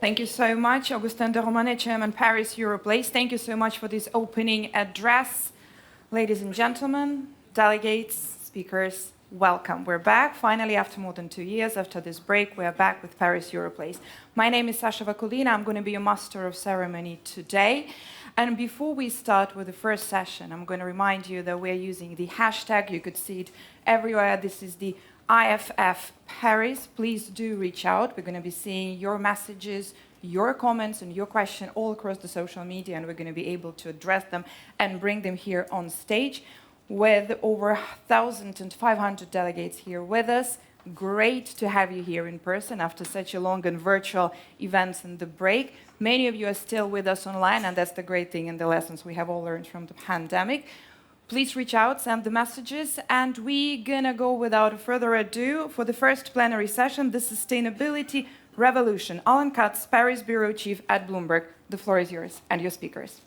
Thank you so much, Augustin de Romanet, Chairman, Paris Europlace. Thank you so much for this opening address. Ladies and gentlemen, delegates, speakers, welcome. We're back, finally, after more than 2 years. After this break, we're back with Paris Europlace. My name is Sasha Vakulina. I'm going to be your master of ceremony today. And before we start with the first session, I'm going to remind you that we're using the hashtag. You could see it everywhere. This is the IFF Paris. Please do reach out. We're going to be seeing your messages, your comments, and your questions all across the social media, and we're going to be able to address them and bring them here on stage with over 1,500 delegates here with us. Great to have you here in person after such a long and virtual events in the break. Many of you are still with us online, and that's the great thing and the lessons we have all learned from the pandemic. Please reach out, send the messages, and we're gonna go without further ado for the first plenary session, the Sustainability Revolution. Alan Katz, Paris Bureau Chief at Bloomberg. The floor is yours and your speakers.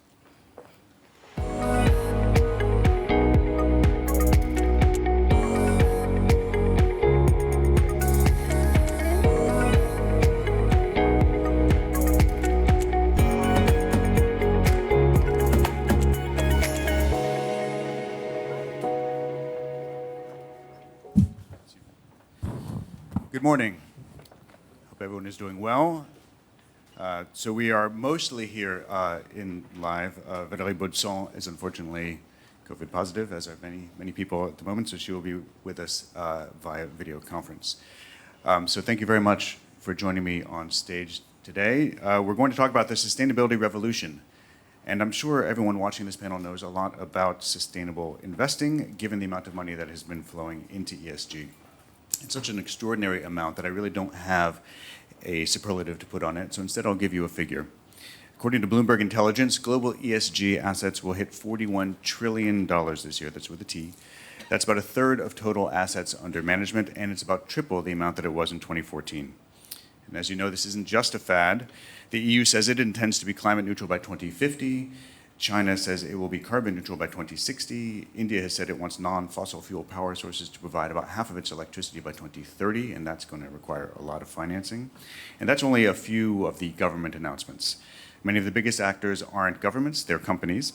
Good morning. Hope everyone is doing well. So we are mostly here in live. Valérie BAUDSON is unfortunately COVID positive, as are many people at the moment, so she will be with us via video conference. So thank you very much for joining me on stage today. We're going to talk about the sustainability revolution. And I'm sure everyone watching this panel knows a lot about sustainable investing, given the amount of money that has been flowing into ESG. It's such an extraordinary amount that I really don't have a superlative to put on it, so instead I'll give you a figure. According to Bloomberg Intelligence, global ESG assets will hit $41 trillion this year. That's with a T. That's about a third of total assets under management, and it's about triple the amount that it was in 2014. And as you know, this isn't just a fad. The EU says it intends to be climate neutral by 2050. China says it will be carbon neutral by 2060. India has said it wants non-fossil fuel power sources to provide about half of its electricity by 2030, and that's going to require a lot of financing. And that's only a few of the government announcements. Many of the biggest actors aren't governments, they're companies.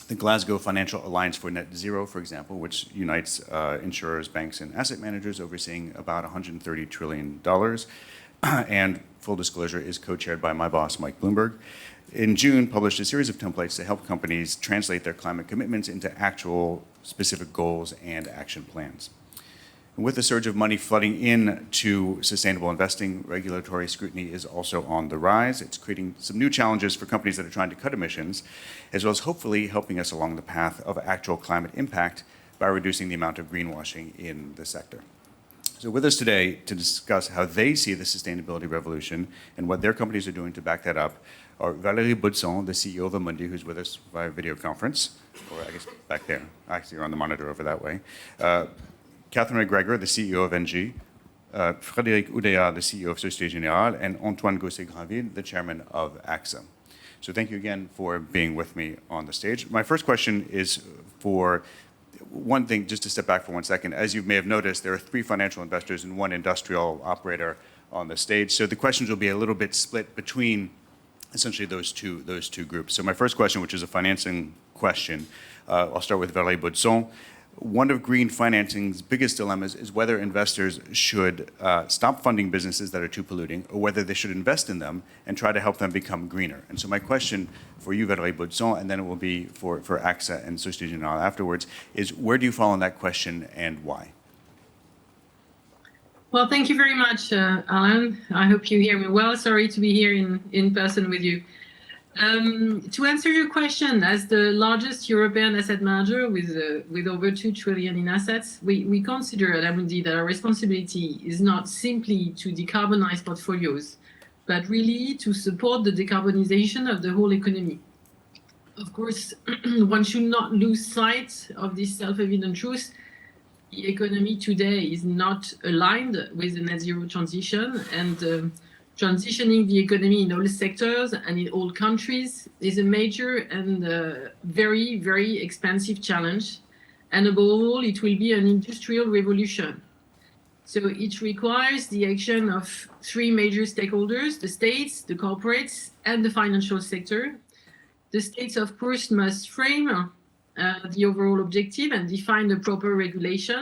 The Glasgow Financial Alliance for Net Zero, for example, which unites insurers, banks, and asset managers, overseeing about $130 trillion. And full disclosure, is co-chaired by my boss, Mike Bloomberg. In June, published a series of templates to help companies translate their climate commitments into actual specific goals and action plans. And with the surge of money flooding in to sustainable investing, regulatory scrutiny is also on the rise. It's creating some new challenges for companies that are trying to cut emissions, as well as hopefully helping us along the path of actual climate impact by reducing the amount of greenwashing in the sector. So with us today to discuss how they see the sustainability revolution and what their companies are doing to back that up are Valérie BAUDSON, the CEO of Amundi, who's with us via video conference, or I guess back there. Actually, you're on the monitor over that way. MacGREGOR, the CEO of Engie, Frédéric, OUDEA, the CEO of Société, Générale, and Antoine, GOSSET-GRAINVILLE, the chairman of AXA. So thank you again for being with me on the stage. My first question is for one thing, just to step back for 1 second. As you may have noticed, there are 3 financial investors and 1 industrial operator on the stage. So the questions will be a little bit split between essentially those two groups. So my first question, which is a financing question, I'll start with Valérie BAUDSON. One of green financing's biggest dilemmas is whether investors should stop funding businesses that are too polluting, or whether they should invest in them and try to help them become greener. And so my question for you, Valérie BAUDSON, and then it will be for AXA and Société Générale afterwards, is where do you fall on that question and why? Well, thank you very much, Alan. I hope you hear me well. Sorry to be here in person with you. To answer your question, as the largest European asset manager with over 2 trillion in assets, we consider at Amundi that our responsibility is not simply to decarbonize portfolios, but really to support the decarbonization of the whole economy. Of course, one should not lose sight of this self-evident truth. The economy today is not aligned with the net zero transition, and transitioning the economy in all sectors and in all countries is a major and very, very expensive challenge. And above all, it will be an industrial revolution. So it requires the action of three major stakeholders: the states, the corporates, and the financial sector. The states, of course, must frame the overall objective and define the proper regulation.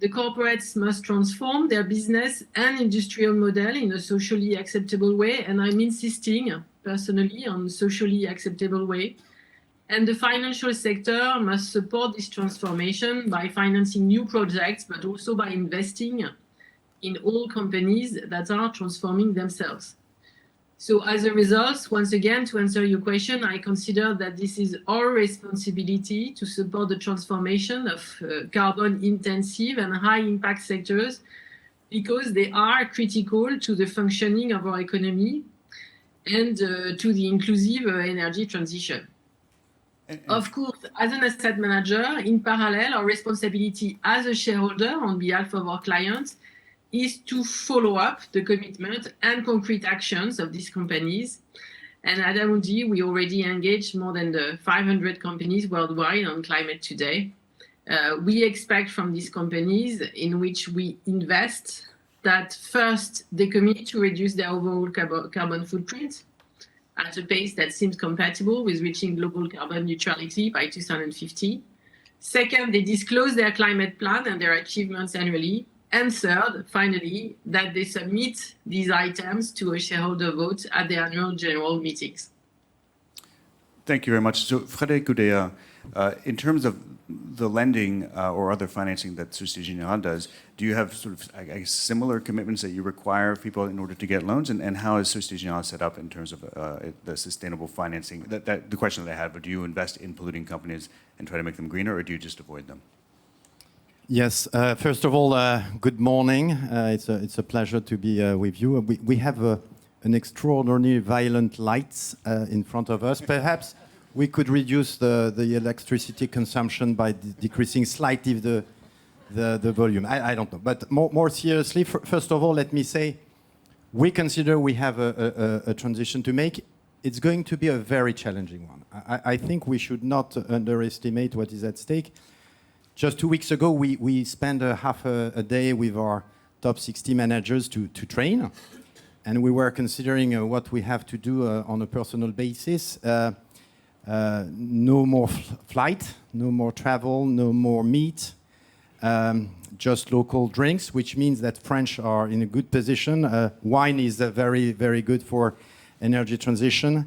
The corporates must transform their business and industrial model in a socially acceptable way, and I'm insisting personally on socially acceptable way. And the financial sector must support this transformation by financing new projects, but also by investing in all companies that are transforming themselves. So as a result, once again, to answer your question, I consider that this is our responsibility to support the transformation of carbon-intensive and high-impact sectors, because they are critical to the functioning of our economy and to the inclusive energy transition. Of course, as an asset manager, in parallel, our responsibility as a shareholder on behalf of our clients is to follow up the commitment and concrete actions of these companies. And at Amundi, we already engaged more than 500 companies worldwide on climate today. We expect from these companies in which we invest that first, they commit to reduce their overall carbon footprint at a pace that seems compatible with reaching global carbon neutrality by 2050. Second, they disclose their climate plan and their achievements annually. And third, finally, that they submit these items to a shareholder vote at the annual general meetings. Thank you very much. So, Frédéric OUDEA, in terms of the lending or other financing that Société Générale does, do you have sort of, I guess, similar commitments that you require people in order to get loans? And how is Société Générale set up in terms of the sustainable financing? The question that I had, but do you invest in polluting companies and try to make them greener, or do you just avoid them? Yes. First of all, good morning. It's a pleasure to be with you. We have an extraordinary violent lights in front of us. Perhaps we could reduce the electricity consumption by decreasing slightly the volume. I don't know. But more seriously, first of all, let me say, we consider we have a transition to make. It's going to be a very challenging one. I think we should not underestimate what is at stake. Just 2 weeks ago, we spent half a day with our top 60 managers to train. And we were considering what we have to do on a personal basis. No more flight, no more travel, no more meat, just local drinks, which means that French are in a good position. Wine is very, very good for energy transition.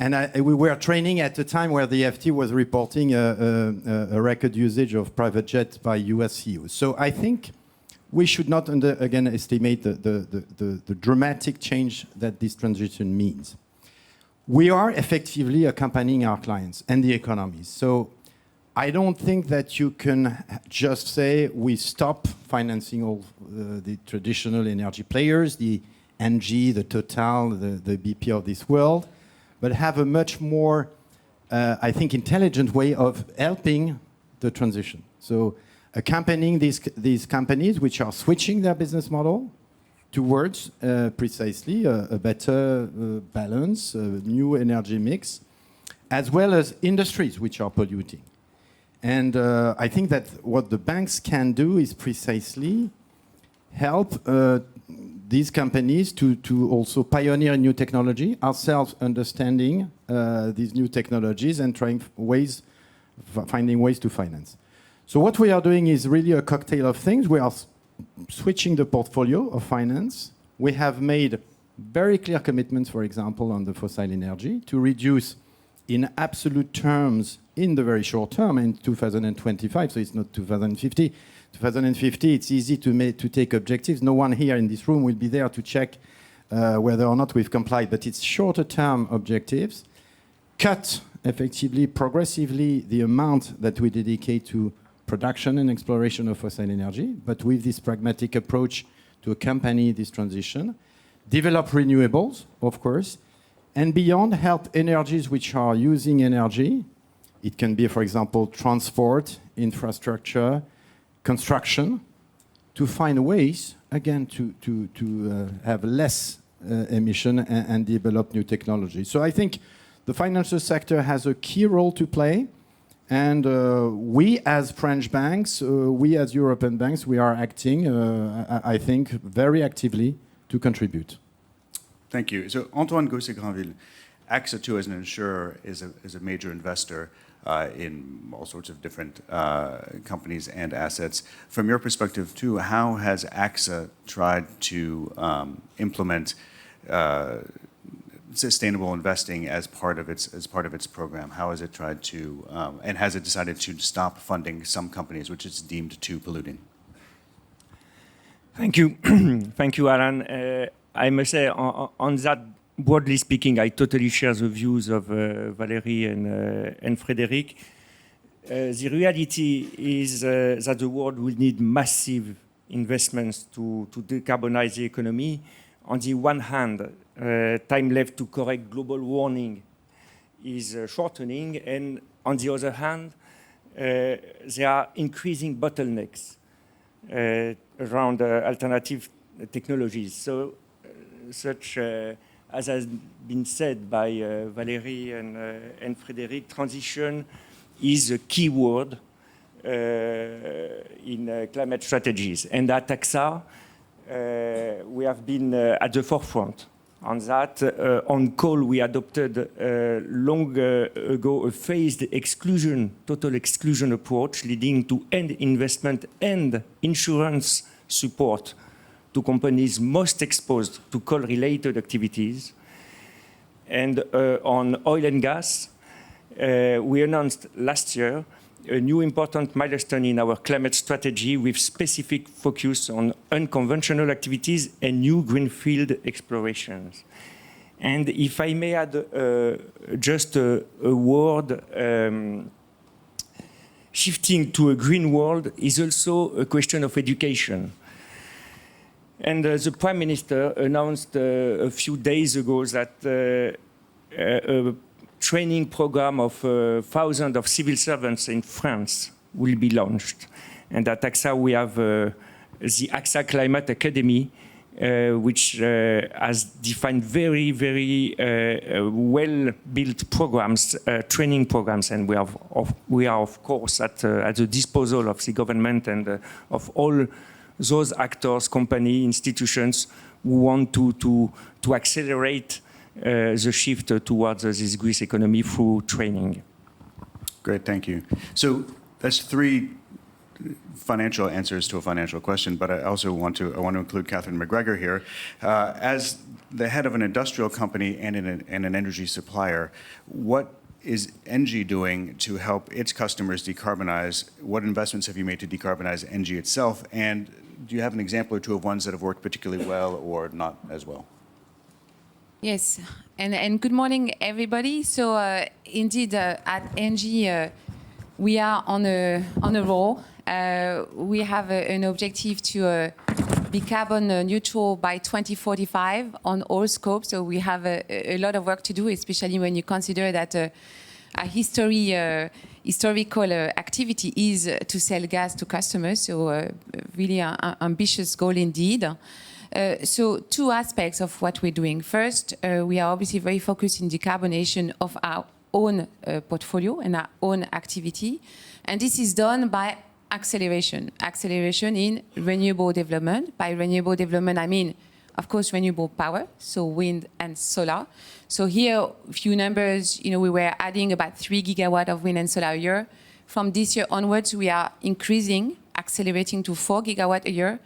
And we were training at a time where the FT was reporting a record usage of private jets by US CEOs. So I think we should not again estimate the dramatic change that this transition means. We are effectively accompanying our clients and the economies. So I don't think that you can just say we stop financing all the traditional energy players, the Engie, the Total, the BP of this world, but have a much more, I think, intelligent way of helping the transition. So accompanying these companies which are switching their business model towards precisely a better balance, a new energy mix, as well as industries which are polluting. And I think that what the banks can do is precisely help these companies to also pioneer new technology, ourselves understanding these new technologies and finding ways to finance. So what we are doing is really a cocktail of things. We are switching the portfolio of finance. We have made very clear commitments, for example, on the fossil energy to reduce in absolute terms in the very short term in 2025, so it's not 2050. 2050, it's easy to take objectives. No one here in this room will be there to check whether or not we've complied, but it's shorter term objectives. Cut effectively, progressively, the amount that we dedicate to production and exploration of fossil energy, but with this pragmatic approach to accompany this transition. Develop renewables, of course, and beyond, help energies which are using energy. It can be, for example, transport, infrastructure, construction, to find ways, again, to have less emission and develop new technology. So I think the financial sector has a key role to play. And we as French banks, we as European banks, we are acting, I think, very actively to contribute. Thank you. So Antoine GOSSET-GRAINVILLE, AXA too, as an insurer, is a major investor in all sorts of different companies and assets. From your perspective too, how has AXA tried to implement sustainable investing as part of its program? How has it tried to, and has it decided to stop funding some companies which it's deemed too polluting? Thank you, thank you, Alan. I must say, on that, broadly speaking, I totally share the views of Valérie and Frédéric. The reality is that the world will need massive investments to decarbonize the economy. On the one hand, time left to correct global warming is shortening, and on the other hand, there are increasing bottlenecks around alternative technologies. So, such as has been said by Valérie and Frédéric, transition is a key word in climate strategies. And at AXA, we have been at the forefront on that. On coal, we adopted long ago a phased exclusion, total exclusion approach, leading to end investment and insurance support to companies most exposed to coal-related activities. And on oil and gas, we announced last year a new important milestone in our climate strategy with specific focus on unconventional activities and new greenfield explorations. And if I may add just a word, shifting to a green world is also a question of education. And the Prime Minister announced a few days ago that a training program of thousands of civil servants in France will be launched. And at AXA, we have the AXA Climate Academy, which has defined very, very well-built programs, training programs, and we are of course at the disposal of the government and of all those actors, companies, institutions who want to accelerate the shift towards this green economy through training. Great, thank you. So that's three financial answers to a financial question, but I also want to include Catherine MacGREGOR here. As the head of an industrial company and an energy supplier, what is Engie doing to help its customers decarbonize? What investments have you made to decarbonize Engie itself? And do you have an example or two of ones that have worked particularly well or not as well? Yes, and good morning, everybody. So indeed, at Engie, we are on a roll. We have an objective to be carbon neutral by 2045 on all scopes. So we have a lot of work to do, especially when you consider that our historical activity is to sell gas to customers. So really an ambitious goal indeed. So two aspects of what we're doing. First, we are obviously very focused in decarbonation of our own portfolio and our own activity. And this is done by acceleration in renewable development. By renewable development, I mean, of course, renewable power, so wind and solar. So here, a few numbers, we were adding about 3 gigawatts of wind and solar a year. From this year onwards, we are accelerating to 4 gigawatts a year.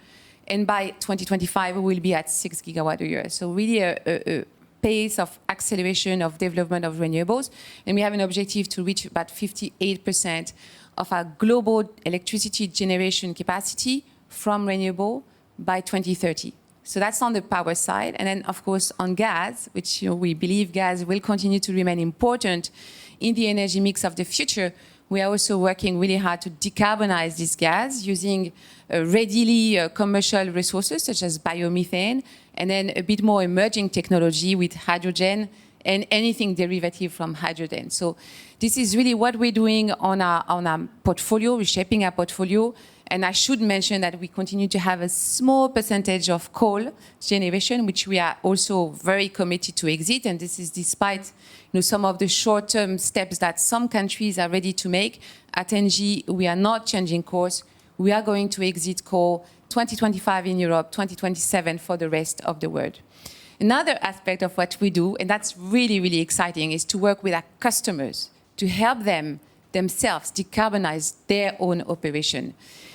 And by 2025, we will be at 6 gigawatts a year. So really a pace of acceleration of development of renewables. And we have an objective to reach about 58% of our global electricity generation capacity from renewable by 2030. So that's on the power side. And then, of course, on gas, which we believe gas will continue to remain important in the energy mix of the future. We are also working really hard to decarbonize this gas using readily commercial resources such as biomethane, and then a bit more emerging technology with hydrogen and anything derivative from hydrogen. So this is really what we're doing on our portfolio, reshaping our portfolio. And I should mention that we continue to have a small percentage of coal generation, which we are also very committed to exit. And this is despite some of the short-term steps that some countries are ready to make. At Engie, we are not changing course. We are going to exit coal 2025 in Europe, 2027 for the rest of the world. Another aspect of what we do, and that's really, really exciting, is to work with our customers to help them themselves decarbonize their own operation.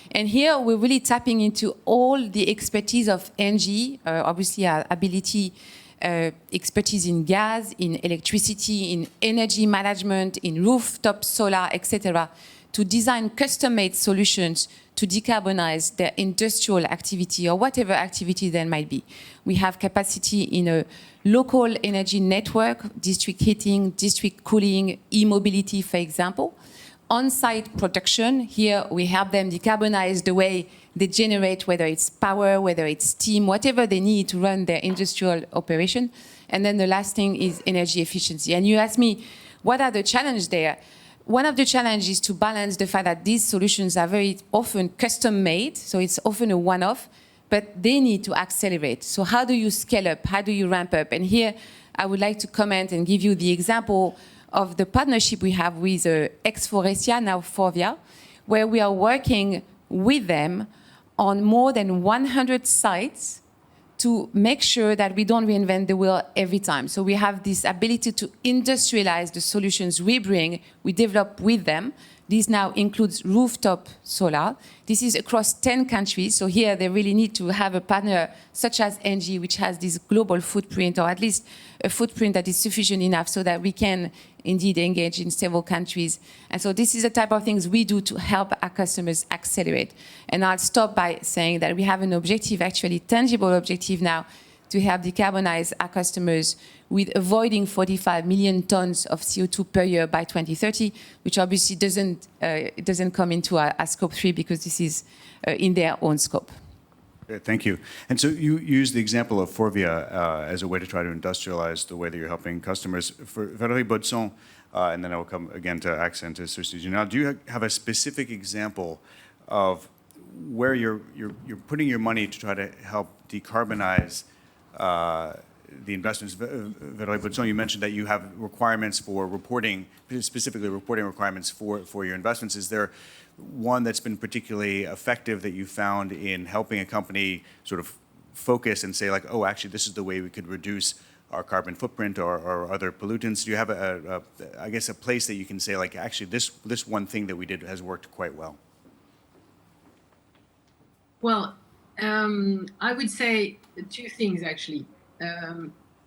And here we're really tapping into all the expertise of Engie, obviously our ability, expertise in gas, in electricity, in energy management, in rooftop solar, etc., to design custom-made solutions to decarbonize their industrial activity or whatever activity there might be. We have capacity in a local energy network, district heating, district cooling, e-mobility, for example. On-site production, here we help them decarbonize the way they generate, whether it's power, whether it's steam, whatever they need to run their industrial operation. And then the last thing is energy efficiency. And you asked me, what are the challenges there? One of the challenges is to balance the fact that these solutions are very often custom-made, so it's often a one-off, but they need to accelerate. So how do you scale up? How do you ramp up? And here I would like to comment and give you the example of the partnership we have with ex-Forestia, now Forvia, where we are working with them on more than 100 sites to make sure that we don't reinvent the wheel every time. So we have this ability to industrialize the solutions we bring, we develop with them. This now includes rooftop solar. This is across 10 countries. So here they really need to have a partner such as Engie, which has this global footprint, or at least a footprint that is sufficient enough so that we can indeed engage in several countries. And so this is the type of things we do to help our customers accelerate. And I'll stop by saying that we have an objective, actually tangible objective now, to help decarbonize our customers with avoiding 45 million tons of CO2 per year by 2030, which obviously doesn't come into our scope 3 because this is in their own scope. Great, thank you. And so you used the example of Forvia as a way to try to industrialize the way that you're helping customers. For Valérie BAUDSON, and then I will come again to Accent, to Société Générale, do you have a specific example of where you're putting your money to try to help decarbonize the investments? Valérie BAUDSON, you mentioned that you have requirements for reporting, specifically reporting requirements for your investments. Is there one that's been particularly effective that you found in helping a company sort of focus and say, like, oh, actually, this is the way we could reduce our carbon footprint or other pollutants? Do you have I guess, a place that you can say, like, actually, this one thing that we did has worked quite well? Well, I would say two things, actually.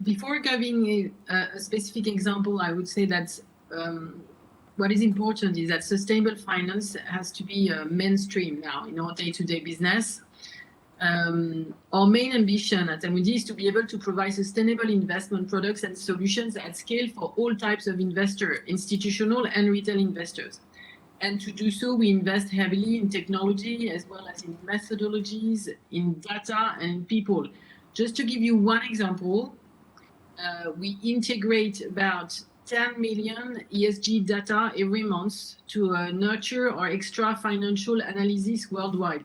Before giving a specific example, I would say that what is important is that sustainable finance has to be mainstream now in our day-to-day business. Our main ambition at Amundi is to be able to provide sustainable investment products and solutions at scale for all types of investors, institutional and retail investors. And to do so, we invest heavily in technology as well as in methodologies, in data and in people. Just to give you one example, we integrate about 10 million ESG data every month to nurture our extra financial analysis worldwide.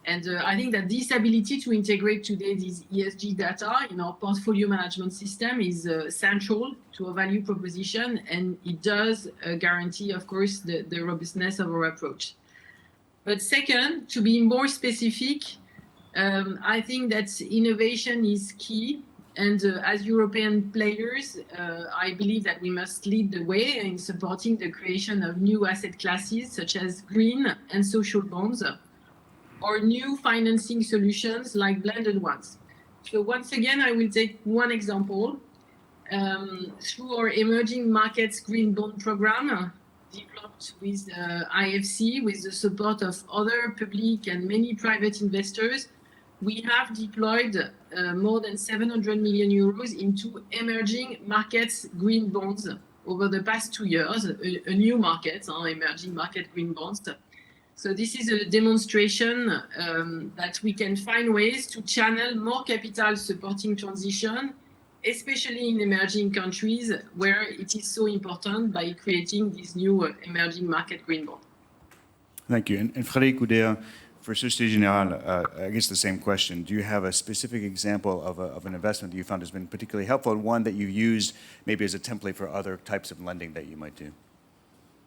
And I think that this ability to integrate today this ESG data in our portfolio management system is central to our value proposition, and it does guarantee, of course, the robustness of our approach. But second, to be more specific, I think that innovation is key. And as European players, I believe that we must lead the way in supporting the creation of new asset classes, such as green and social bonds, or new financing solutions like blended ones. So once again, I will take one example. Through our emerging markets green bond program, developed with IFC, with the support of other public and many private investors, we have deployed more than 700 million euros into emerging markets green bonds over the past 2 years, a new market, emerging market green bonds. So this is a demonstration that we can find ways to channel more capital supporting transition, especially in emerging countries where it is so important by creating this new emerging market green bond. Thank you. And Frédéric OUDEA, for Société Générale, I guess the same question. Do you have a specific example of an investment that you found has been particularly helpful, and one that you've used maybe as a template for other types of lending that you might do?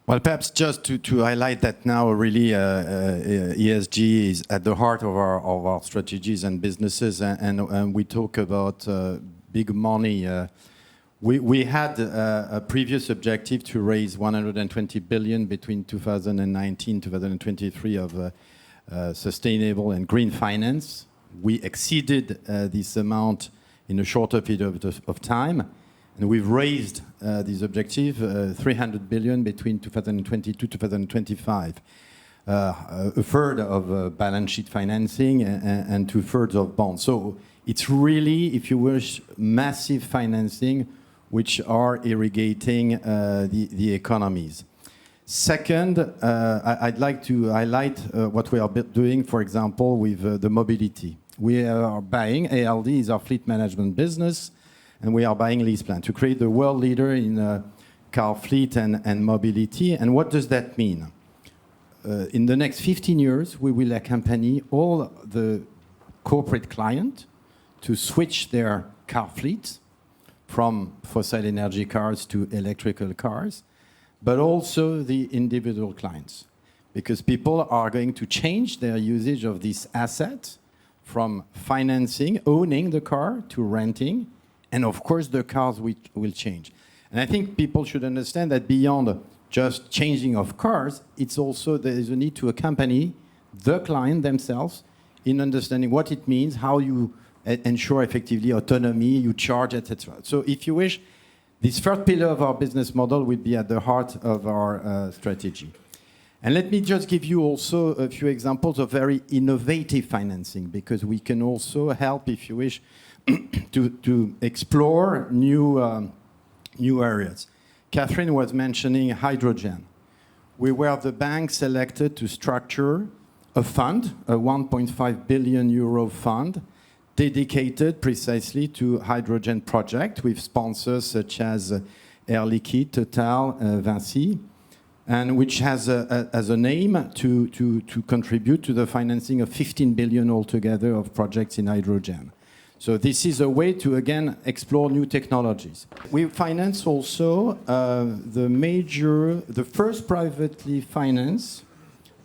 Well, perhaps just to highlight that now really ESG is at the heart of our strategies and businesses, and we talk about big money. We had a previous objective to raise 120 billion between 2019 and 2023 of sustainable and green finance. We exceeded this amount in a shorter period of time. And we've raised this objective, 300 billion between 2022 and 2025. A third of balance sheet financing and 2/3 of bonds. So it's really, if you wish, massive financing which are irrigating the economies. Second, I'd like to highlight what we are doing, for example, with the mobility. We are buying, ALD is our fleet management business, and we are buying LeasePlan to create the world leader in car fleet and mobility. And what does that mean? In the next 15 years, we will accompany all the corporate clients to switch their car fleet from fossil energy cars to electrical cars, but also the individual clients. Because people are going to change their usage of this asset from financing, owning the car, to renting, and of course the cars will change. And I think people should understand that beyond just changing of cars, it's also there is a need to accompany the client themselves in understanding what it means, how you ensure effectively autonomy, you charge, etc. So if you wish, this third pillar of our business model will be at the heart of our strategy. And let me just give you also a few examples of very innovative financing, because we can also help, if you wish, to explore new areas. Catherine was mentioning hydrogen. We were the bank selected to structure a fund, a 1.5 billion euro fund, dedicated precisely to hydrogen project with sponsors such as Air Liquide, Total, Vinci, and which has as an aim to contribute to the financing of 15 billion altogether of projects in hydrogen. So this is a way to, again, explore new technologies. We finance also the first privately financed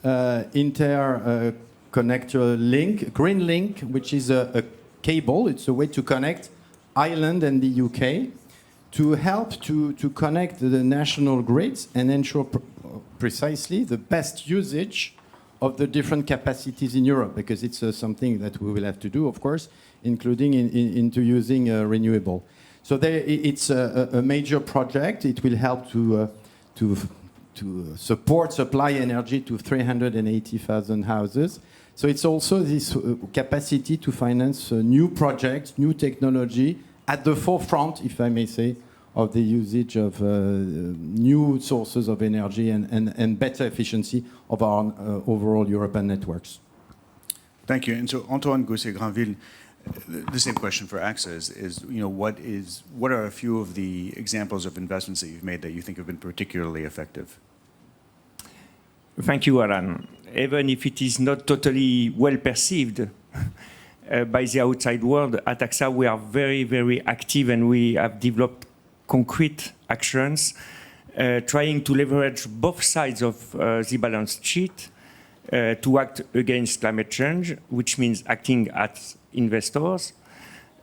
interconnector link, Green Link, which is a cable. It's a way to connect Ireland and the UK to help to connect the national grids and ensure precisely the best usage of the different capacities in Europe, because it's something that we will have to do, of course, including into using renewable. So it's a major project. It will help to support supply energy to 380,000 houses. So it's also this capacity to finance new projects, new technology at the forefront, if I may say, of the usage of new sources of energy and better efficiency of our overall European networks. Thank you. And so, Antoine, GOSSET-GRAINVILLE, the same question for AXA is what are a few of the examples of investments that you've made that you think have been particularly effective? Thank you, Alan. Even if it is not totally well perceived by the outside world, at AXA we are very, very active, and we have developed concrete actions trying to leverage both sides of the balance sheet to act against climate change, which means acting as investors,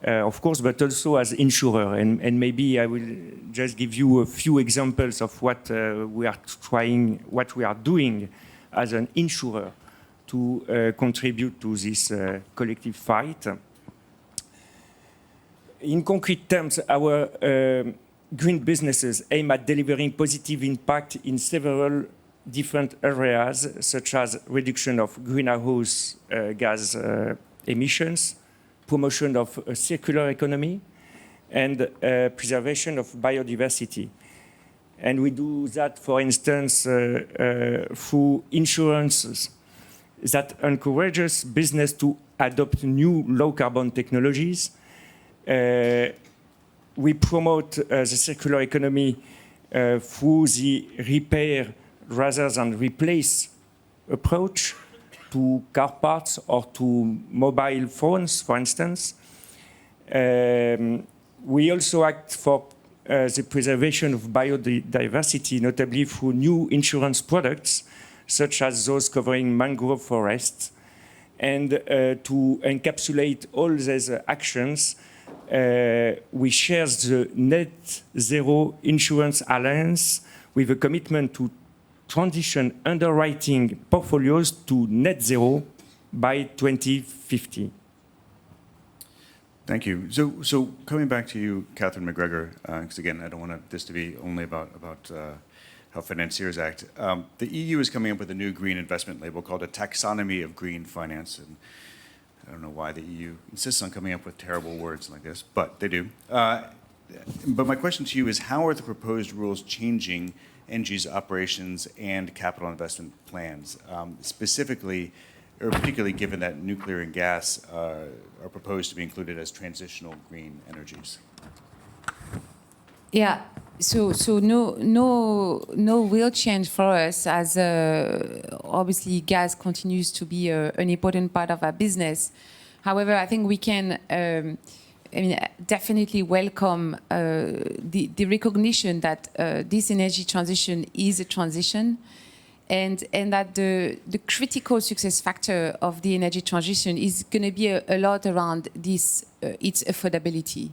of course, but also as insurer. And maybe I will just give you a few examples of what we are trying, what we are doing as an insurer to contribute to this collective fight. In concrete terms, our green businesses aim at delivering positive impact in several different areas, such as reduction of greenhouse gas emissions, promotion of a circular economy, and preservation of biodiversity. And we do that, for instance, through insurances that encourages business to adopt new low-carbon technologies. We promote the circular economy through the repair rather than replace approach to car parts or to mobile phones, for instance. We also act for the preservation of biodiversity, notably through new insurance products, such as those covering mangrove forests. And to encapsulate all these actions, we share the Net Zero Insurance Alliance with a commitment to transition underwriting portfolios to net zero by 2050. Thank you. So coming back to you, Catherine MacGregor, because again, I don't want this to be only about how financiers act. The EU is coming up with a new green investment label called a taxonomy of green finance. And I don't know why the EU insists on coming up with terrible words like this, but they do. But my question to you is, how are the proposed rules changing Engie's operations and capital investment plans, specifically, or particularly given that nuclear and gas are proposed to be included as transitional green energies? Yeah, so no real change for us, as obviously gas continues to be an important part of our business. However, I think we can definitely welcome the recognition that this energy transition is a transition, and that the critical success factor of the energy transition is going to be a lot around this, its affordability.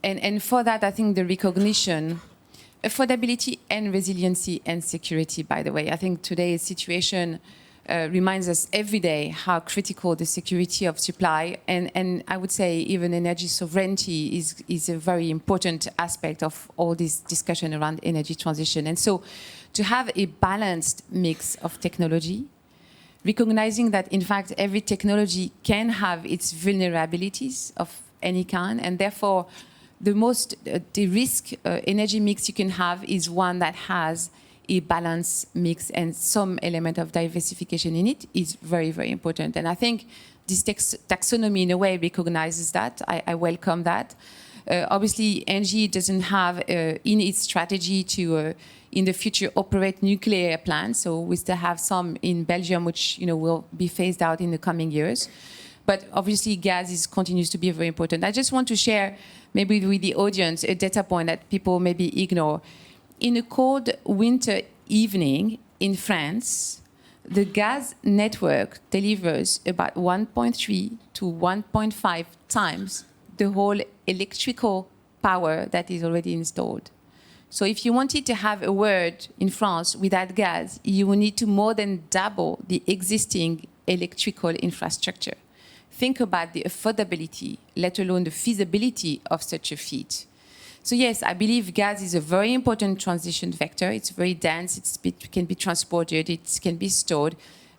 And for that, I think the recognition, affordability and resiliency and security, by the way. I think today's situation reminds us every day how critical the security of supply and I would say even energy sovereignty is a very important aspect of all this discussion around energy transition. And so to have a balanced mix of technology, recognizing that in fact every technology can have its vulnerabilities of any kind, and therefore the risk energy mix you can have is one that has a balanced mix and some element of diversification in it is very, very important. And I think this taxonomy in a way recognizes that. I welcome that. Obviously, Engie doesn't have in its strategy to, in the future, operate nuclear plants. So we still have some in Belgium, which will be phased out in the coming years. But obviously, gas continues to be very important. I just want to share maybe with the audience a data point that people maybe ignore. In a cold winter evening in France, the gas network delivers about 1.3 to 1.5 times the whole electrical power that is already installed. So if you wanted to have a word in France without gas, you will need to more than double the existing electrical infrastructure. Think about the affordability, let alone the feasibility of such a feat. So yes, I believe gas is a very important transition vector. It's very dense, it can be transported, it can be stored.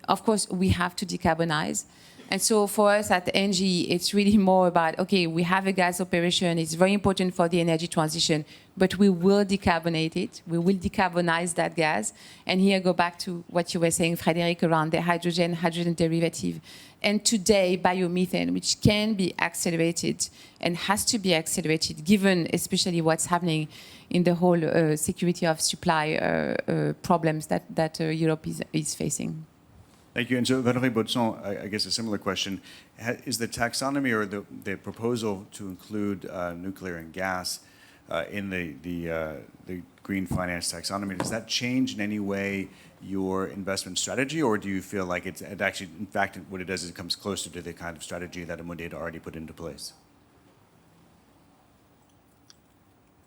Of course, we have to decarbonize. And so for us at Engie, it's really more about, okay, we have a gas operation, it's very important for the energy transition, but we will decarbonate it, we will decarbonize that gas. And here I go back to what you were saying, Frédéric, around the hydrogen derivative. And today, biomethane, which can be accelerated and has to be accelerated, given especially what's happening in the whole security of supply problems that Europe is facing. Thank you. And so, Valérie BAUDSON, I guess a similar question. Is the taxonomy or the proposal to include nuclear and gas in the green finance taxonomy, does that change in any way your investment strategy, or do you feel like it actually, in fact, what it does is it comes closer to the kind of strategy that Amundi had already put into place?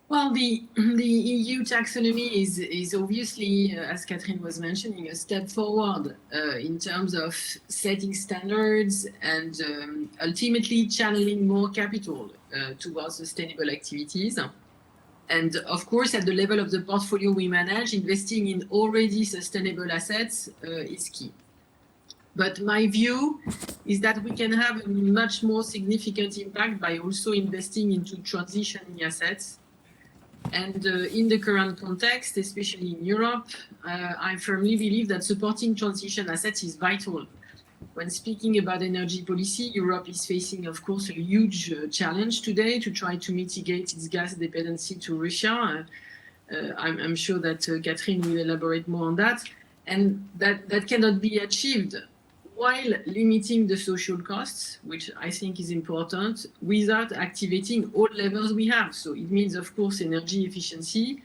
Well, the EU taxonomy is obviously, as Catherine was mentioning, a step forward in terms of setting standards and ultimately channeling more capital towards sustainable activities. And of course, at the level of the portfolio we manage, investing in already sustainable assets is key. But my view is that we can have a much more significant impact by also investing into transitioning assets. And in the current context, especially in Europe, I firmly believe that supporting transition assets is vital. When speaking about energy policy, Europe is facing, of course, a huge challenge today to try to mitigate its gas dependency to Russia. I'm sure that Catherine will elaborate more on that. and that cannot be achieved while limiting the social costs, which I think is important, without activating all levels we have. So it means, of course, energy efficiency,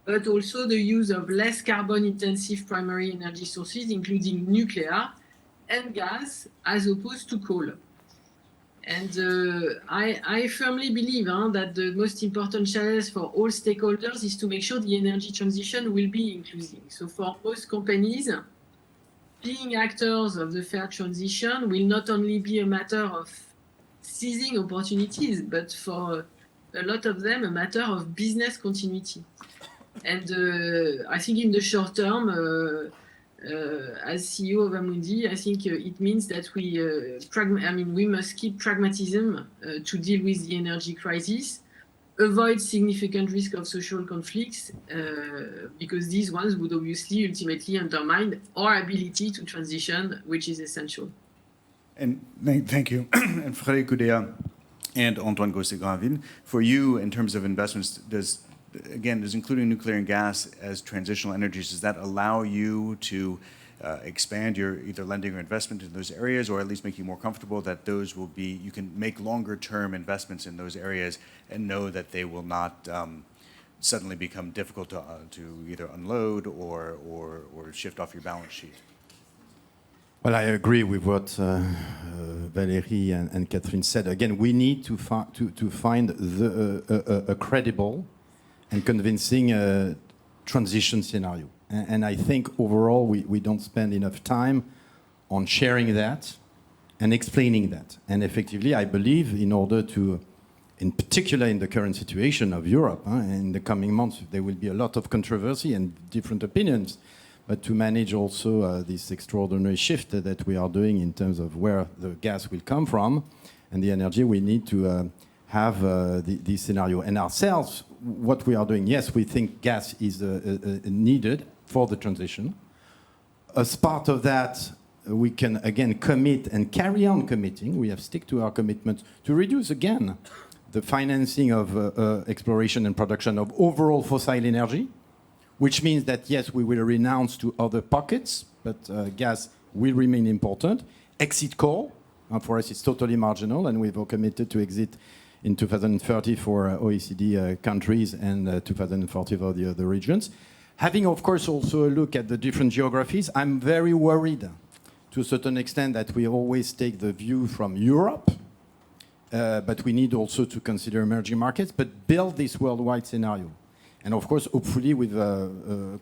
but also the use of less carbon-intensive primary energy sources, including nuclear and gas, as opposed to coal. And I firmly believe that the most important challenge for all stakeholders is to make sure the energy transition will be inclusive. So for most companies, being actors of the fair transition will not only be a matter of seizing opportunities, but for a lot of them, a matter of business continuity. And I think in the short term, as CEO of Amundi, I think it means that we must keep pragmatism to deal with the energy crisis, avoid significant risk of social conflicts, because these ones would obviously ultimately undermine our ability to transition, which is essential. And thank you. And Frédéric OUDEA and Antoine GOSSET-GRAINVILLE, for you, in terms of investments, does including nuclear and gas as transitional energies, does that allow you to expand your either lending or investment in those areas, or at least make you more comfortable that those will be, you can make longer term investments in those areas and know that they will not suddenly become difficult to either unload or shift off your balance sheet? Well, I agree with what Valérie and Catherine said. Again, we need to find a credible and convincing transition scenario. And I think overall we don't spend enough time on sharing that and explaining that. And effectively, I believe in order to, in particular in the current situation of Europe, in the coming months, there will be a lot of controversy and different opinions, but to manage also this extraordinary shift that we are doing in terms of where the gas will come from and the energy, we need to have this scenario. And ourselves, what we are doing, yes, we think gas is needed for the transition. As part of that, we can again commit and carry on committing. We have stick to our commitment to reduce again the financing of exploration and production of overall fossil energy, which means that yes, we will renounce to other pockets, but gas will remain important. Exit coal, for us it's totally marginal, and we've all committed to exit in 2030 for OECD countries and 2040 for the other regions. Having, of course, also a look at the different geographies, I'm very worried to a certain extent that we always take the view from Europe, but we need also to consider emerging markets, but build this worldwide scenario. And of course, hopefully with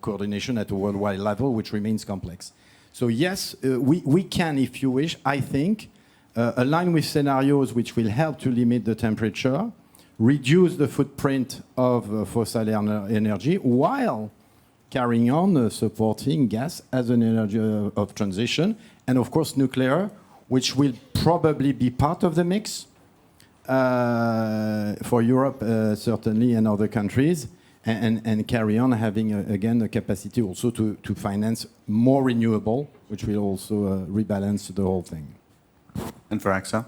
coordination at a worldwide level, which remains complex. So yes, we can, if you wish, I think, align with scenarios which will help to limit the temperature, reduce the footprint of fossil energy, while carrying on supporting gas as an energy of transition, and of course nuclear, which will probably be part of the mix for Europe, certainly, and other countries, and carry on having, again, the capacity also to finance more renewable, which will also rebalance the whole thing. And for AXA?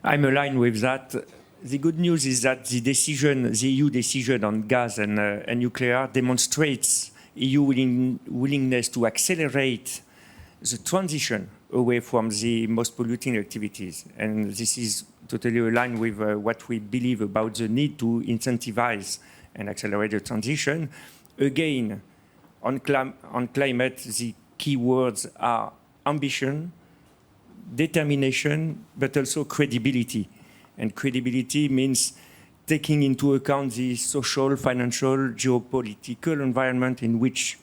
I'm aligned with that. The good news is that the EU decision on gas and nuclear demonstrates EU willingness to accelerate the transition away from the most polluting activities. And this is totally aligned with what we believe about the need to incentivize and accelerate the transition. Again, on climate, the key words are ambition, determination, but also credibility. And credibility means taking into account the social, financial, geopolitical environment in which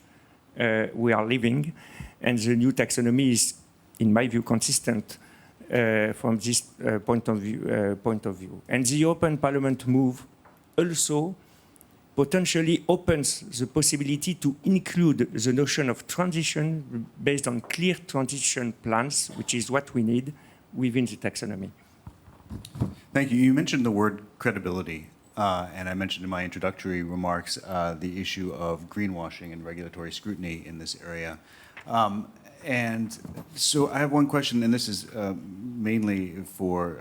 we are living. And the new taxonomy is, in my view, consistent from this point of view. And the Open Parliament move also potentially opens the possibility to include the notion of transition based on clear transition plans, which is what we need within the taxonomy. Thank you. You mentioned the word credibility, and I mentioned in my introductory remarks the issue of greenwashing and regulatory scrutiny in this area. And so I have one question, and this is mainly for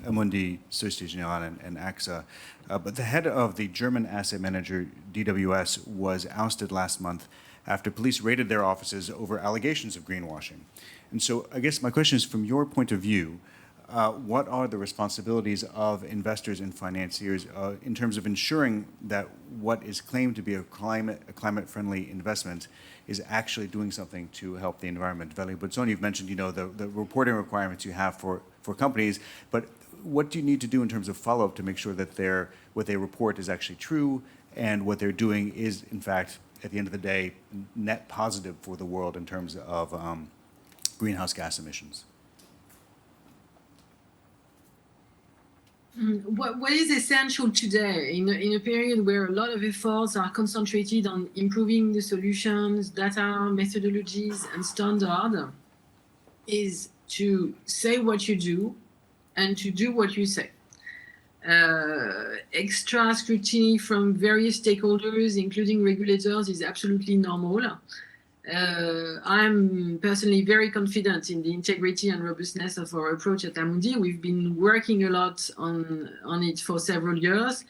Amundi, Société Générale, and AXA. But the head of the German asset manager, DWS, was ousted last month after police raided their offices over allegations of greenwashing. And so I guess my question is, from your point of view, what are the responsibilities of investors and financiers in terms of ensuring that what is claimed to be a climate-friendly investment is actually doing something to help the environment? Valérie BAUDSON, you've mentioned, the reporting requirements you have for companies, but what do you need to do in terms of follow-up to make sure that what they report is actually true and what they're doing is, in fact, at the end of the day, net positive for the world in terms of greenhouse gas emissions? What is essential today in a period where a lot of efforts are concentrated on improving the solutions, data, methodologies, and standard, is to say what you do and to do what you say. Extra scrutiny from various stakeholders, including regulators, is absolutely normal. I'm personally very confident in the integrity and robustness of our approach at Amundi. We've been working a lot on it for several years.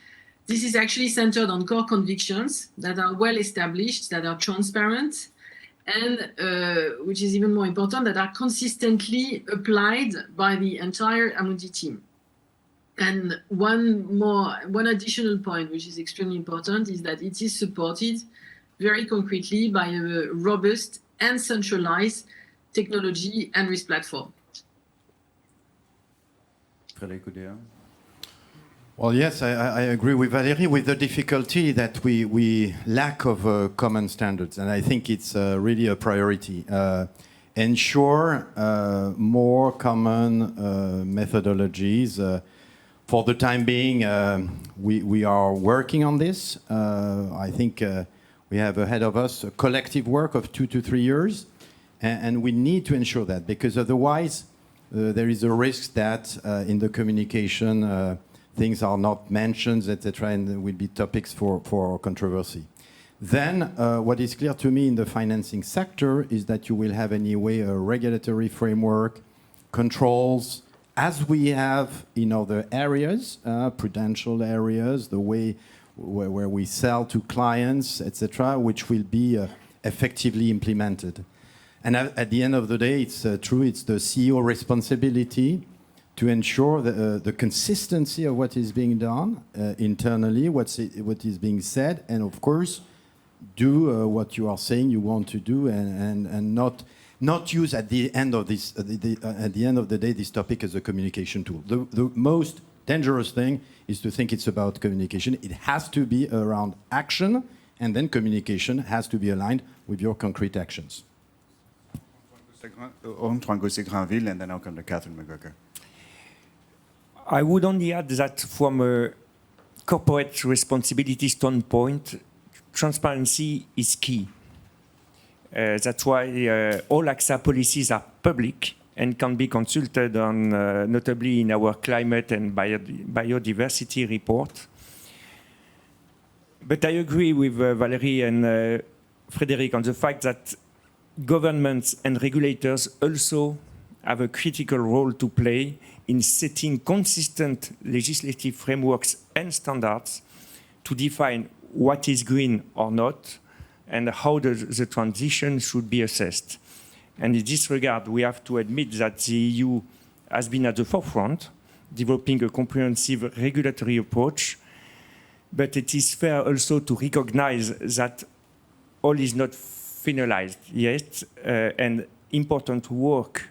This is actually centered on core convictions that are well established, that are transparent, and which is even more important, that are consistently applied by the entire Amundi team. And one additional point, which is extremely important, is that it is supported very concretely by a robust and centralized technology and risk platform. Frédéric, OUDEA? Well, yes, I agree with Valérie with the difficulty that we lack of common standards, and I think it's really a priority. Ensure more common methodologies. For the time being, we are working on this. I think we have ahead of us a collective work of 2 to 3 years, and we need to ensure that, because otherwise there is a risk that in the communication things are not mentioned, etc., and will be topics for controversy. Then what is clear to me in the financing sector is that you will have anyway a regulatory framework, controls, as we have in other areas, prudential areas, the way where we sell to clients, etc., which will be effectively implemented. And at the end of the day, it's true, it's the CEO responsibility to ensure the consistency of what is being done internally, what is being said, and of course, do what you are saying you want to do, and not use at the end of the day this topic as a communication tool. The most dangerous thing is to think it's about communication. It has to be around action, and then communication has to be aligned with your concrete actions. Antoine, GOSSET-GRAINVILLE, and then I'll come to Catherine MacGregor. I would only add that from a corporate responsibility standpoint, transparency is key. That's why all AXA policies are public and can be consulted on, notably in our climate and biodiversity report. But I agree with Valérie and Frédéric on the fact that governments and regulators also have a critical role to play in setting consistent legislative frameworks and standards to define what is green or not, and how the transition should be assessed. And in this regard, we have to admit that the EU has been at the forefront, developing a comprehensive regulatory approach, but it is fair also to recognize that all is not finalized yet, and important work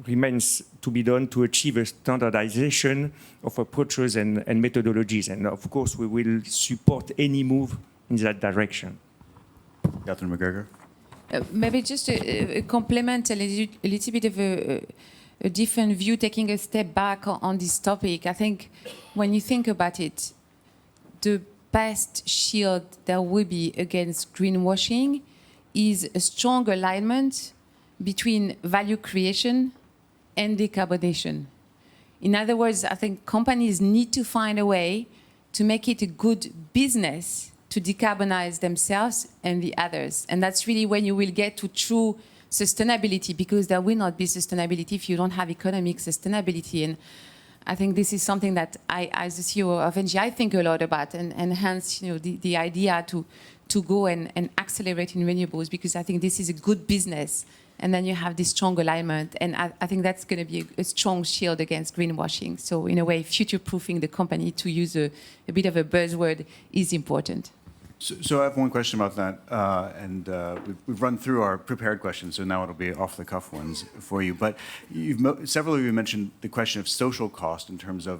remains to be done to achieve a standardization of approaches and methodologies. And of course, we will support any move in that direction. Catherine MacGregor. Maybe just a complement, a little bit of a different view, taking a step back on this topic. I think when you think about it, the best shield there will be against greenwashing is a strong alignment between value creation and decarbonation. In other words, I think companies need to find a way to make it a good business to decarbonize themselves and the others. And that's really when you will get to true sustainability, because there will not be sustainability if you don't have economic sustainability. And I think this is something that I, as the CEO of Engie, I think a lot about, and hence, the idea to to go and accelerate in renewables, because I think this is a good business. And then you have this strong alignment. And I think that's going to be a strong shield against greenwashing. So in a way, future-proofing the company, to use a bit of a buzzword, is important. So I have one question about that, and we've run through our prepared questions, so now it'll be off-the-cuff ones for you. But several of you mentioned the question of social cost in terms of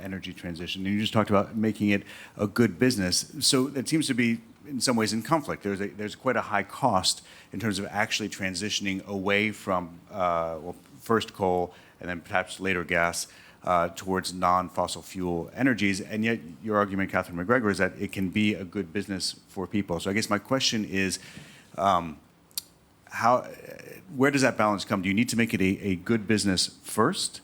energy transition, and you just talked about making it a good business. So it seems to be, in some ways, in conflict. There's quite a high cost in terms of actually transitioning away from, first coal and then perhaps later gas, towards non-fossil fuel energies, and yet your argument, Catherine MacGregor, is that it can be a good business for people. So I guess my question is, where does that balance come? Do you need to make it a good business first,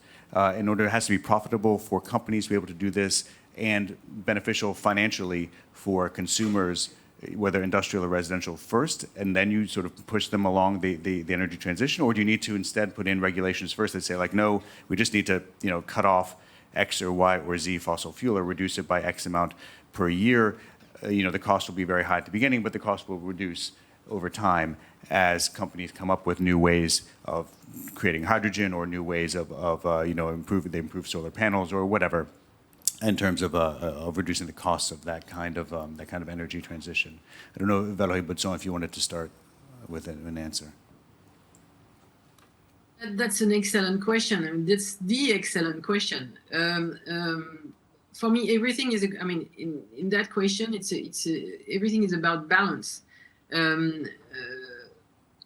in order, it has to be profitable for companies to be able to do this, and beneficial financially for consumers, whether industrial or residential, first, and then you sort of push them along the energy transition? Or do you need to instead put in regulations first that say, like, no, we just need to cut off X or Y or Z fossil fuel, or reduce it by X amount per year? The cost will be very high at the beginning, but the cost will reduce over time as companies come up with new ways of creating hydrogen, or new ways of improve solar panels or whatever, in terms of reducing the costs of that kind of energy transition. I don't know, Valérie BAUDSON, if you wanted to start with an answer. That's an excellent question. I mean, that's the excellent question. For me, everything is. In that question, everything is about balance.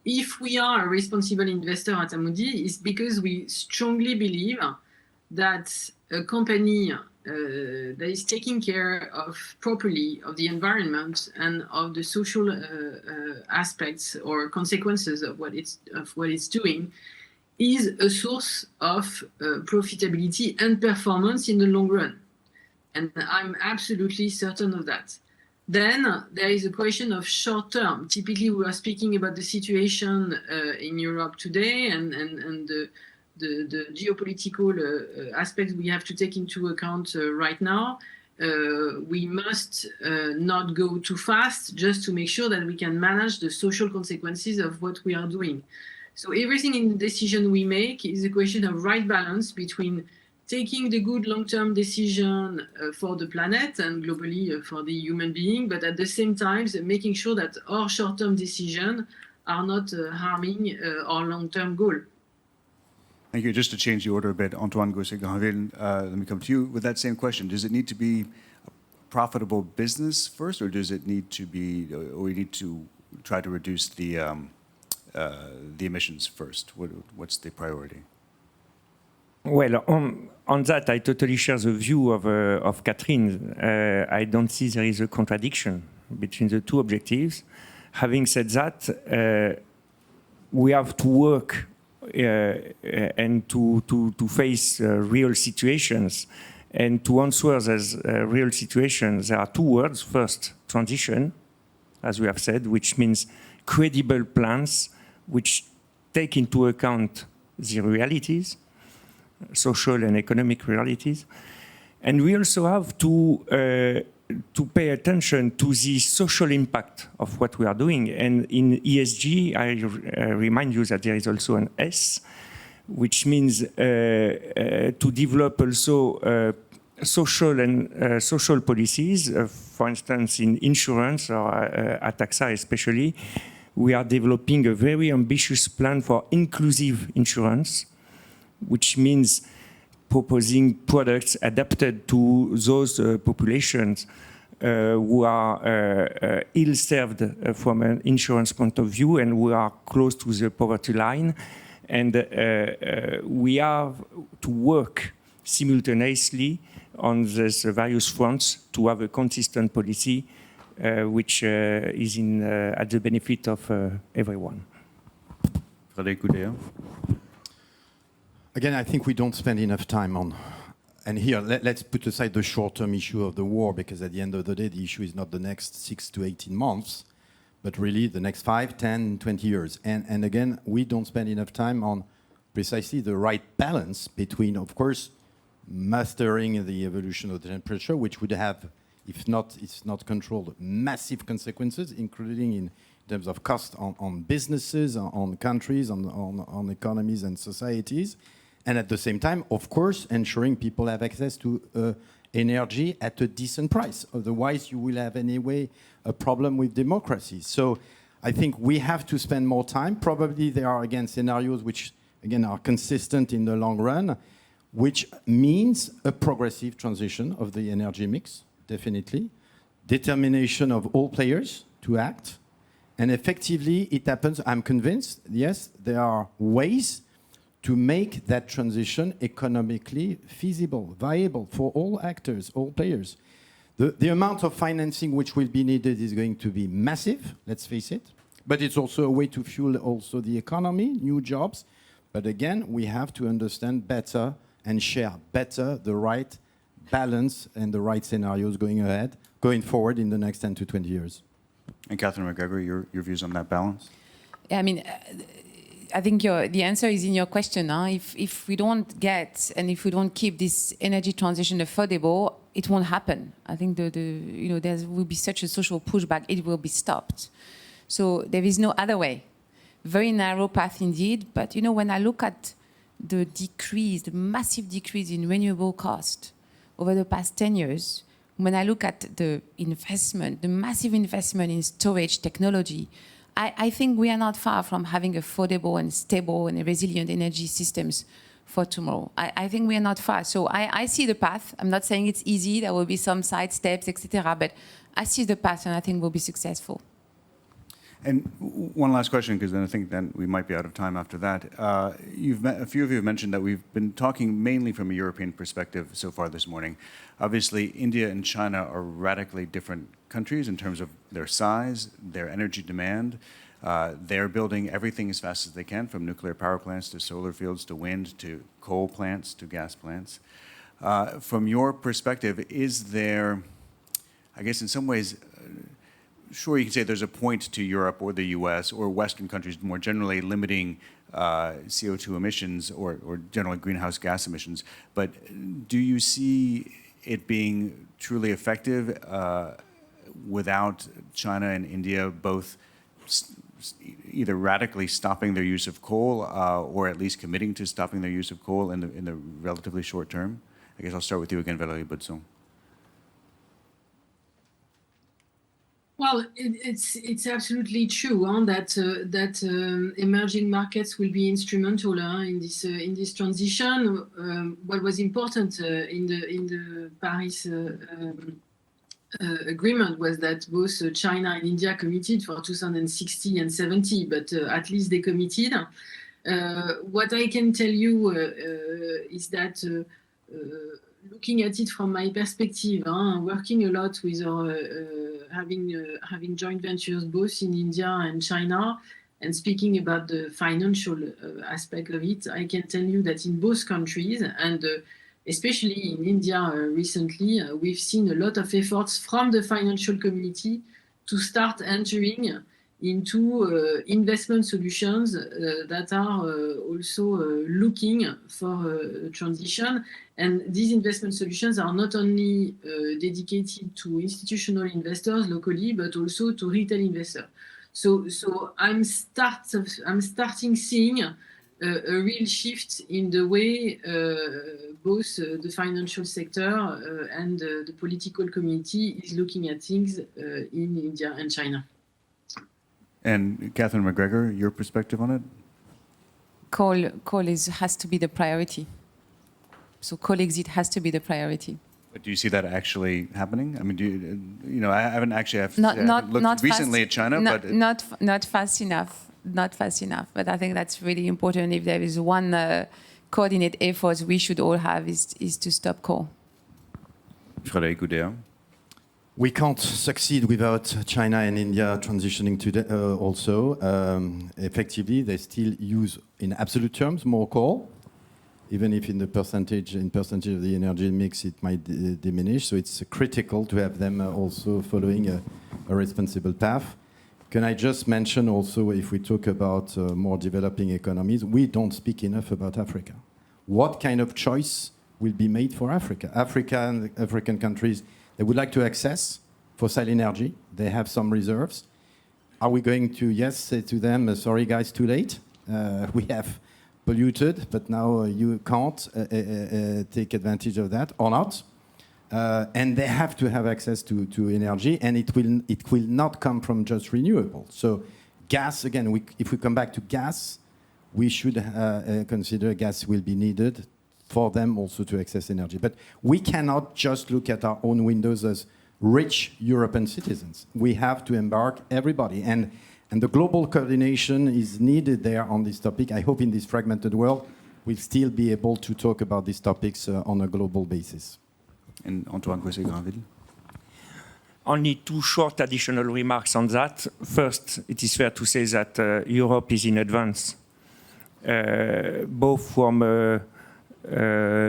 If we are a responsible investor at Amundi, it's because we strongly believe that a company that is taking care properly of the environment and of the social aspects or consequences of what it's doing is a source of profitability and performance in the long run. And I'm absolutely certain of that. Then there is a question of short term. Typically, we are speaking about the situation in Europe today, and the geopolitical aspects we have to take into account right now. We must not go too fast, just to make sure that we can manage the social consequences of what we are doing. So everything in the decision we make is a question of right balance between taking the good long-term decision for the planet and globally for the human being, but at the same time making sure that our short-term decisions are not harming our long-term goal. Thank you. Just to change the order a bit, Antoine, GOSSET-GRAINVILLE, let me come to you with that same question. Does it need to be a profitable business first, or does it need to be, or we need to try to reduce the emissions first? What's the priority? Well, on that, I totally share the view of Catherine. I don't see there is a contradiction between the two objectives. Having said that, we have to work and to face real situations. And to answer those real situations, there are two words. First, transition, as we have said, which means credible plans which take into account the realities, social and economic realities. And we also have to pay attention to the social impact of what we are doing. And in ESG, I remind you that there is also an S, which means to develop also social policies. For instance, in insurance, or at AXA especially, we are developing a very ambitious plan for inclusive insurance, which means proposing products adapted to those populations who are ill-served from an insurance point of view and who are close to the poverty line. And we have to work simultaneously on these various fronts to have a consistent policy which is at the benefit of everyone. Frédéric, OUDEA. Again, I think we don't spend enough time on, and here, let's put aside the short-term issue of the war, because at the end of the day, the issue is not the next 6 to 18 months, but really the next 5, 10, 20 years. And again, we don't spend enough time on precisely the right balance between, of course, mastering the evolution of the temperature, which would have if not, it's not controlled, massive consequences, including in terms of cost on businesses, on countries, on economies and societies. And at the same time, of course, ensuring people have access to energy at a decent price. Otherwise, you will have anyway a problem with democracy. So I think we have to spend more time. Probably there are, again, scenarios which, again, are consistent in the long run, which means a progressive transition of the energy mix, definitely. Determination of all players to act. And effectively, it happens, I'm convinced, yes, there are ways to make that transition economically feasible, viable for all actors, all players. The amount of financing which will be needed is going to be massive, let's face it. But it's also a way to fuel also the economy, new jobs. But again, we have to understand better and share better the right balance and the right scenarios going forward in the next 10 to 20 years. And Catherine MacGregor, your views on that balance? I mean, I think the answer is in your question. If we don't get and if we don't keep this energy transition affordable, it won't happen. I think there will be such a social pushback, it will be stopped. So there is no other way. Very narrow path indeed, but when I look at the massive decrease in renewable cost over the past 10 years, when I look at the investment, the massive investment in storage technology, I think we are not far from having affordable and stable and resilient energy systems for tomorrow. I think we are not far. So I see the path. I'm not saying it's easy. There will be some side steps, etc. But I see the path, and I think we'll be successful. And one last question, because then I think then we might be out of time after that. A few of you have mentioned that we've been talking mainly from a European perspective so far this morning. Obviously, India and China are radically different countries in terms of their size, their energy demand. They're building everything as fast as they can, from nuclear power plants to solar fields to wind to coal plants to gas plants. From your perspective, is there, I guess in some ways, sure, you can say there's a point to Europe or the US or Western countries more generally limiting CO2 emissions or generally greenhouse gas emissions, but do you see it being truly effective without China and India both either radically stopping their use of coal or at least committing to stopping their use of coal in the relatively short term? I guess I'll start with you again, Valérie BAUDSON. Well, it's absolutely true that emerging markets will be instrumental in this transition. What was important in the Paris agreement was that both China and India committed for 2060 and 70, but at least they committed. What I can tell you is that looking at it from my perspective, working a lot with having joint ventures both in India and China, and speaking about the financial aspect of it, I can tell you that in both countries, and especially in India recently, we've seen a lot of efforts from the financial community to start entering into investment solutions that are also looking for transition. And these investment solutions are not only dedicated to institutional investors locally, but also to retail investors. So I'm starting seeing a real shift in the way both the financial sector and the political community is looking at things in India and China. And Catherine MacGregor, your perspective on it? Coal has to be the priority. So coal exit has to be the priority. But do you see that actually happening? I mean, I haven't actually looked recently at China, but not fast enough. Not fast enough. But I think that's really important. If there is one coordinated effort we should all have is to stop coal. Frédéric, OUDEA. We can't succeed without China and India transitioning today also. Effectively, they still use, in absolute terms, more coal, even if in percentage of the energy mix it might diminish. So it's critical to have them also following a responsible path. Can I just mention also, if we talk about more developing economies, we don't speak enough about Africa. What kind of choice will be made for Africa? Africa and African countries, They would like to access fossil energy. They have some reserves. Are we going to, yes, say to them, sorry guys, too late? We have polluted, but now you can't take advantage of that or not. And they have to have access to energy, and it will not come from just renewable. So gas, again, if we come back to gas, we should consider gas will be needed for them also to access energy. But we cannot just look at our own windows as rich European citizens. We have to embark everybody. And the global coordination is needed there on this topic. I hope in this fragmented world, we'll still be able to talk about these topics on a global basis. And Antoine GOSSET-GRAINVILLE. Only two short additional remarks on that. First, it is fair to say that Europe is in advance, both from a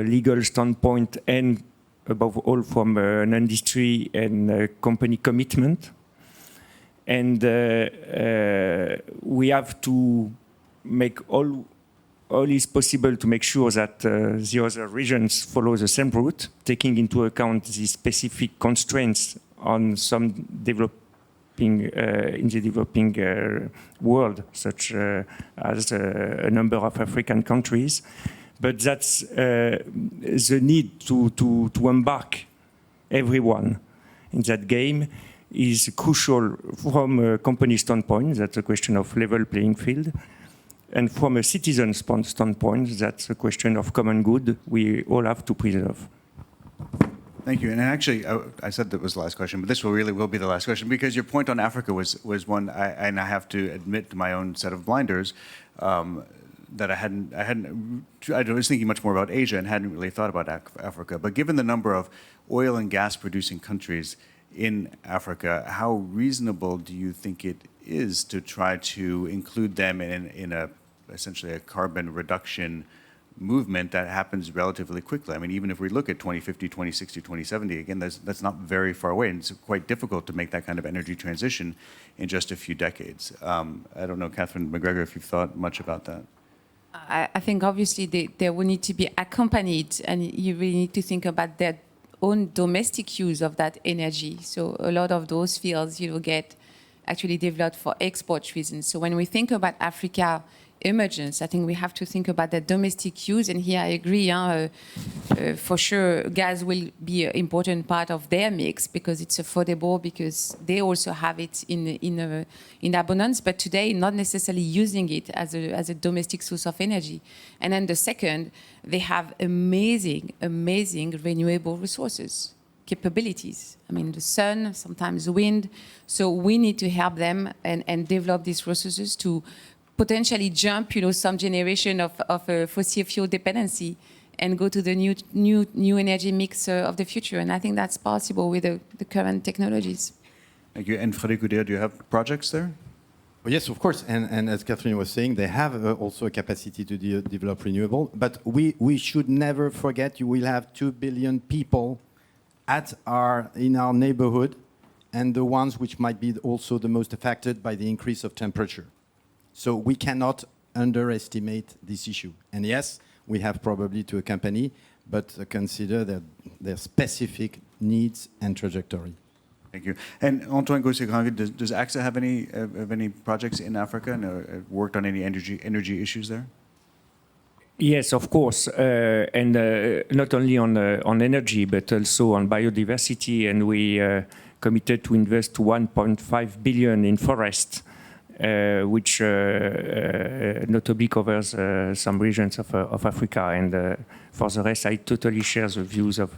legal standpoint and above all from an industry and company commitment. And we have to make all is possible to make sure that the other regions follow the same route, taking into account the specific constraints on some developing in the developing world, such as a number of African countries. But that's the need to embark everyone in that game is crucial from a company standpoint. That's a question of level playing field. And from a citizen standpoint, that's a question of common good we all have to preserve. Thank you. And actually, I said that was the last question, but this will be the last question, because your point on Africa was one, and I have to admit to my own set of blinders, that I was thinking much more about Asia and hadn't really thought about Africa. But given the number of oil and gas producing countries in Africa, how reasonable do you think it is to try to include them in essentially a carbon reduction movement that happens relatively quickly? I mean, even if we look at 2050, 2060, 2070, again, that's not very far away, and it's quite difficult to make that kind of energy transition in just a few decades. I don't know, Catherine MacGregor, if you've thought much about that. I think obviously they will need to be accompanied, and you really need to think about their own domestic use of that energy. So a lot of those fields, get actually developed for export reasons. So when we think about Africa emergence, I think we have to think about the domestic use. And here I agree, for sure, gas will be an important part of their mix because it's affordable, because they also have it in abundance, but today not necessarily using it as a domestic source of energy. And then the second, they have amazing renewable resources, capabilities. I mean, the sun, sometimes wind. So we need to help them and develop these resources to potentially jump, some generation of fossil fuel dependency and go to the new energy mix of the future. And I think that's possible with the current technologies. Thank you. And Frédéric, OUDEA, do you have projects there? Well, yes, of course. And as Catherine was saying, they have also a capacity to develop renewable. But we should never forget you will have 2 billion people in our neighborhood, and the ones which might be also the most affected by the increase of temperature. So we cannot underestimate this issue. And yes, we have probably to accompany, but consider their specific needs and trajectory. Thank you. And Antoine GOSSET-GRAINVILLE, does AXA have any projects in Africa and worked on any energy issues there? Yes, of course, and not only on energy, but also on biodiversity. And we committed to invest 1.5 billion in forest, which notably covers some regions of Africa. And for the rest, I totally share the views of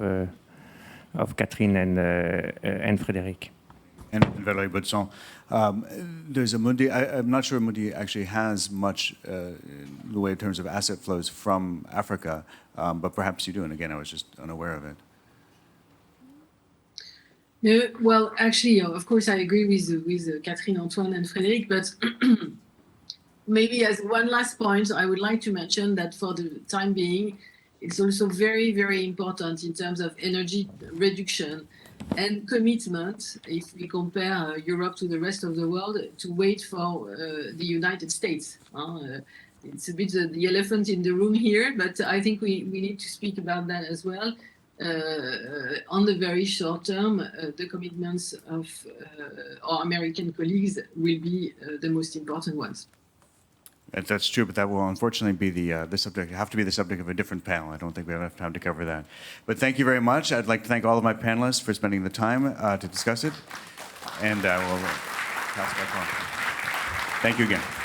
Catherine and Frédéric. And Valérie BAUDSON. There's Amundi. I'm not sure Amundi actually has much in the way in terms of asset flows from Africa, but perhaps you do. And again, I was just unaware of it. No, well, actually, of course, I agree with Catherine, Antoine, and Frédéric. But maybe as one last point, I would like to mention that for the time being, it's also very, very important in terms of energy reduction and commitment, if we compare Europe to the rest of the world, to wait for the United States. It's a bit the elephant in the room here, but I think we need to speak about that as well. on the very short term, the commitments of our American colleagues will be the most important ones. That's true, but that will unfortunately be the subject, have to be the subject of a different panel. I don't think we have enough time to cover that. But thank you very much. I'd like to thank all of my panelists for spending the time to discuss it. And I will pass it back on. Thank you again.